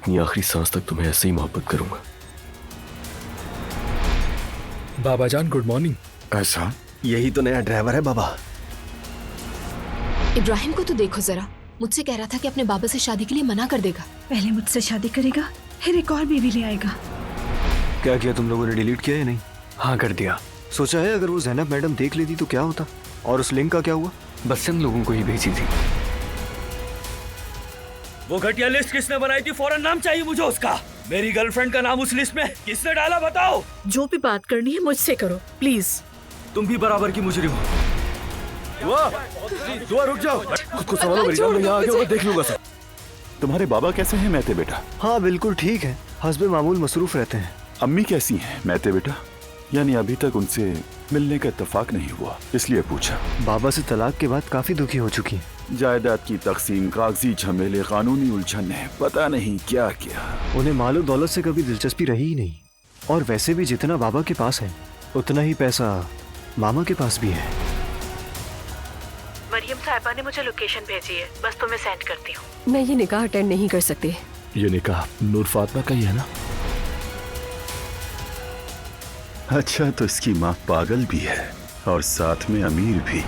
अपनी आखिरी सांस तक तुम्हें ऐसे ही मोहब्बत करूंगा। बाबा जान गुड मॉर्निंग। ऐसा यही तो नया ड्राइवर है बाबा। इब्राहिम को तो देखो जरा, मुझसे कह रहा था कि अपने बाबा से शादी के लिए मना कर देगा। पहले मुझसे शादी करेगा, फिर एक और बेबी ले आएगा। क्या किया तुम लोगों ने? डिलीट किया या नहीं? हाँ कर दिया। सोचा है अगर वो ज़ैनब मैडम देख लेती तो क्या होता? और उस लिंक का क्या हुआ? बस हम लोगों को ही भेजी थी। वो घटिया लिस्ट किसने बनाई थी? फौरन नाम चाहिए मुझे उसका। मेरी गर्लफ्रेंड का नाम उस लिस्ट में किसने डाला बताओ? जो भी बात करनी है मुझसे करो प्लीज। तुम भी बराबर की मुजरिम हो। दुआ रुक जाओ। खुद को संभालो मेरी जान, मैं यहाँ आगे देख लूंगा सब। तुम्हारे बाबा कैसे हैं मैते बेटा? हाँ बिल्कुल ठीक है, हस्बे मामूल मसरूफ रहते हैं। अम्मी कैसी हैं मैते बेटा? यानी अभी तक उनसे मिलने का इत्तेफाक नहीं हुआ, इसलिए पूछा। बाबा से तलाक के बाद काफी दुखी हो चुकी हैं। जायदाद की तकसीम, कागजी झमेले, कानूनी उलझने, पता नहीं क्या क्या। उन्हें मालो दौलत से कभी दिलचस्पी रही ही नहीं। और वैसे भी जितना बाबा के पास है उतना ही पैसा मामा के पास भी है। मरियम साहिबा ने मुझे लोकेशन भेजी है, बस तुम्हें सेंड करती हूँ। मैं ये निकाह अटेंड नहीं कर सकती। ये निकाह नूर फातिमा का ही है ना? अच्छा तो इसकी माँ पागल भी है और साथ में अमीर भी।